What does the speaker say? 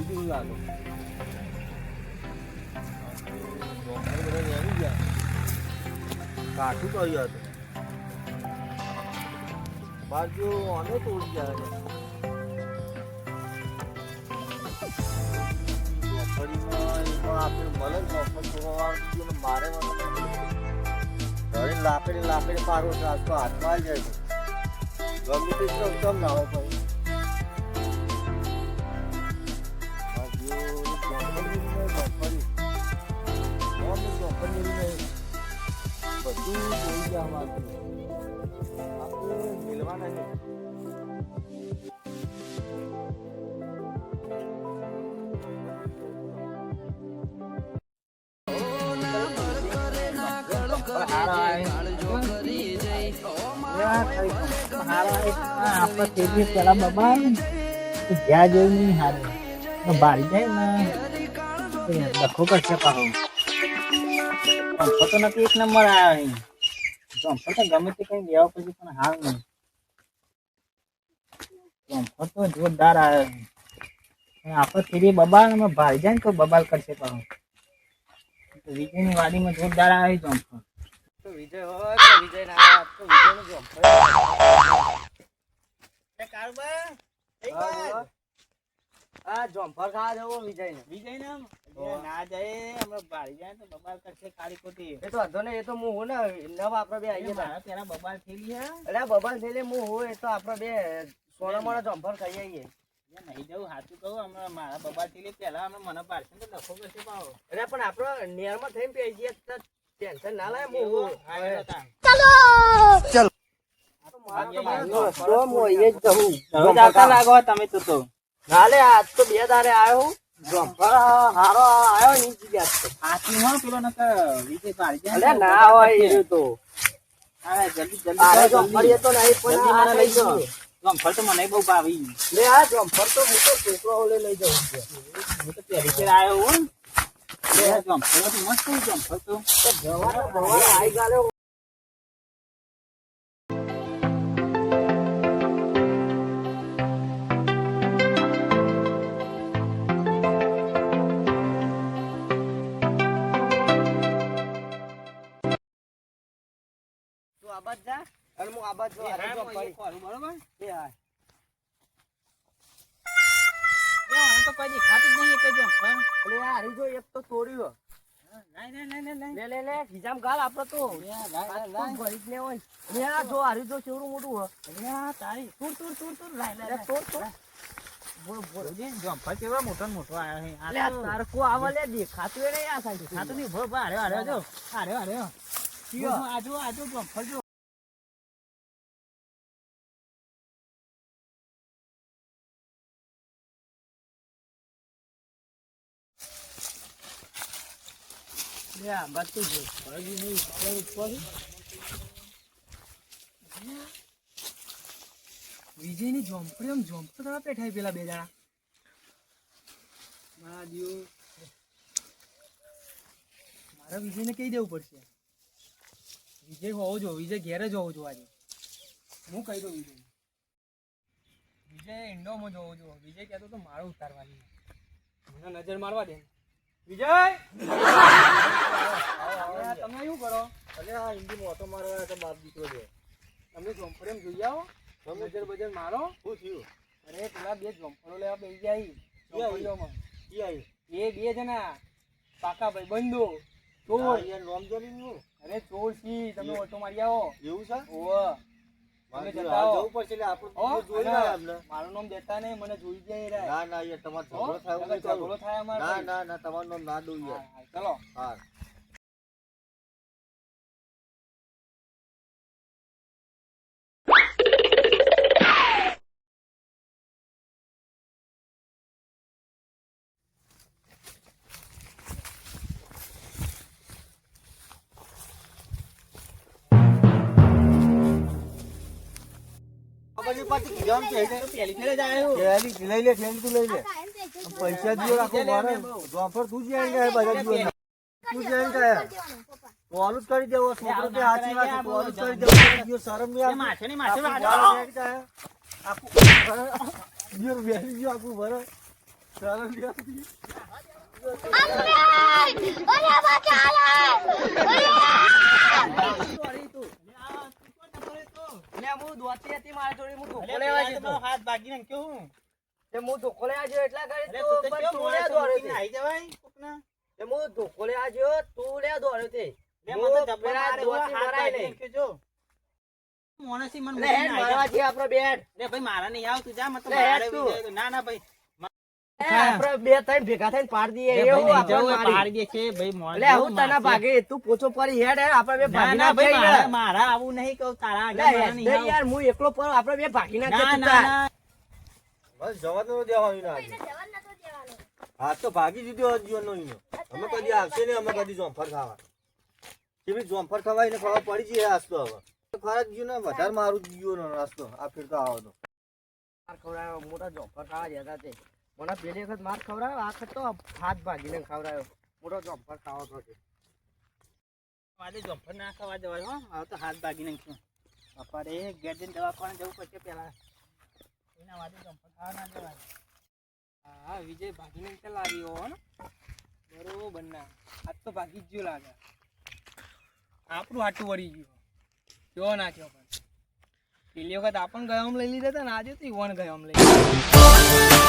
જેવું લાગે. બધા નેરી ગયા. કાઠું તો અહીંયા હતું. બાજુ આને તોડી જાય છે. આપણે મળે મારે લાકડી મારો તો હાથમાં આવી જાય છે. ગમે તે કેમ ના હોય ભાઈ. બધું જોઈ ગયા આપણે મિલવાના છે. પેલા બાબા જ્યાં જોયું નહીં હારે બારી જાય ને લખો કરશે પાછો જમ્ફર તો નથી એક નંબર આવ્યો જમ્ફર તો ગમે તે કઈ લેવા પછી પણ હાલ નહીં જમ્ફર તો જોરદાર આવ્યો આપણે ફેરી બબાલ ભારી જાય ને તો બબાલ કરશે પાછો વિજયની વાડીમાં જોરદાર આવે જમ્ફર વિજય હોય તો વિજય ના તો વિજય નું જમ્ફર આ જમ્ફર ખા જવો વિજય ને ના જાય હમણાં ભારી જાય તો બબાલ કરશે કાળી ખોટી એ તો વાંધો નહીં. એ તો હું હું ને નવ આપડે બે આવીએ પેલા બબાલ થયેલી હે એટલે બબાલ થયેલી હું હોય તો આપડે બે સોના મોના જમ્ફર ખાઈ આવીએ. નહીં જવું સાચું કહું હમણાં મારા બબાલ થયેલી પેલા હમણાં મને પાડશે તો લખો કરશે પાવો એટલે પણ આપડે નેરમાં થઈને પી જઈએ તો ટેન્શન ના લાય. હું લાગો તમે તો નાલે આજ તો બે દારે આવ્યો હું જમ્ફર હારો આવ્યો નહીં ગયા આટલી હો પેલો નકર વિજય પાડી જાય અલે ના હોય એ તો હા જલ્દી આરે જમ્ફર એ તો નહીં પણ જલ્દી આ મને લઈ જાઓ. જમ્ફર તો મને બહુ ભાવી લે આ જમ્ફર તો હું તો છોકરો ઓલે લઈ જાઉં છું. હું તો પહેલી ફેર આવ્યો હું જમ્ફર તો મસ્ત જમ્ફર તો જવાના આઈ ગાલે આબાદ જા અને હું આબાદ જો આરે જો પડી બરોબર એ હા મને તો કોઈ દેખાતું જ નહીં એક જમ્ફર અલે આ હરી જો એક તો તોડ્યો. નહીં લે ખીજામ ગાલ આપડે તો ભરી જ લે હોય. લે આ જો હરી જો કેવડું મોટું હો. તારી તુર લાય તોડ બોલ જમ્ફર કેવો મોટો ને મોટો આવ્યો છે અલે આ તારકો આવા લે દેખાતું એ નહીં આ સાઈડ ખાતું નહીં ભો અરે જો અરે આજુ જમ્ફર જો વિજય ની ઝોંપડી આમ ઝોંપડ થવા પેઠાય પેલા બે જણા મારા વિજય ને કહી દેવું પડશે. વિજય હોવો જો વિજય ઘેર જ હોવો જો આજે હું કહી દઉં વિજય ઇન્ડોમાં જોવો જો વિજય કહેતો તો મારો ઉતારવાની મને નજર મારવા દે. વિજય તમે શું કરો? અરે આ હિન્દી મોટો મારવા તો બાપ દીકરો છે. તમે ઝોંપડી જોઈ આવો નજર બજર મારો. શું થયું? અરે પેલા બે ઝોંપડો લેવા બેસી જાય ઝોંપડીઓમાં. એ બે જણા પાકા ભાઈ બંધો ચોર. અરે ચોર છી તમે ઓટો મારી આવો. એવું છે? ઓહ તમે જતા આવો. જવું પડશે મારું નામ દેતા નહીં મને જોઈ જાય. ના ના યાર તમારો ઝઘડો થાય અમારે. ના તમારું નામ ના દઉં યાર. ચલો હા પૈસા દિયો રાખો મારે જોફર તું જ આઈ ગયા બધા દિયો તું જ આઈ ગયા કોલ કરી દેવો છોકરો કે હાચી વાત કોલ કરી દેવો દિયો શરમ ની માથે ની માથે આખું દિયો વેલી દિયો આખું ભરો ચાલો લ્યો. હાથ ભાગી નાખ્યો હું હું ધોકો લેવા ગયો એટલા કરે અરે તું તો કેવો મોડા ચોરીને આઈ જવાય કોકના હું ધોકો લેવા ગયો તું લે દોડ્યો તે લે મને તો જબ્બર મારે હો, હાથ ભાગી નાખ્યો જો મોણસી મને લે હેડ મારવા છે આપણો બેટ લે ભાઈ મારા નહીં આવ તું જા મત લે હેડ મારે તું. વિજય તો. ના ના ભાઈ આપણે બે ત્રણ ભેગા થઈને પાડ દઈએ લે એવું ભાઈ નહીં આપણે જવું, મારી. પાડી દે છે ભાઈ મોણ લે હું તને ભાગે તું પોછો પડી હેડ હેડ આપણે બે ના ભાગી ના ભાઈ નાખીએ. મારા આવું નહીં કહું તારા લે આગળ મારા હેડ નહીં આવું. યાર હું એકલો પર આપણે બે ભાગી ના નાખીએ ના ના બસ જવા તો દેવાનું ના હા તો ભાગી દીધો જીવનનો ઈનો અમે કદી આવશે ને અમે કદી જોમફળ ખાવા કેવી જોમફળ ખવાય ને ખબર પડી જઈએ આસ્તો હવે ખરા જીવ ને વધારે મારું જીવો નો નાસ્તો આ ફેર તો આવો તો માર ખવડાવ્યો મોટા જોફર ખાવા જતા તે મને પેલી વખત માર ખવડાવ્યો આ વખત તો હાથ ભાગીને ખવડાવ્યો મોટો જોફર ખાવા પડે મારે જમ્પર ના ખાવા જવાય હો હવે તો હાથ ભાગી નાખ્યો પપ્પા રે ઘેર જઈને દવાખાને જવું પડશે પેલા એના વાદે જમ્પર ખાવા ના જવાય હા વિજય ભાગીને ચાલ આવ્યો હો ને બરોબર ના આજ તો ભાગી જ ગયો લાગે આપણું હાટું વળી ગયું કેવો નાખ્યો પણ પેલી વખત આપણ ગયામ લઈ લીધા હતા ને આજે તો ઈવન ગયામ લઈ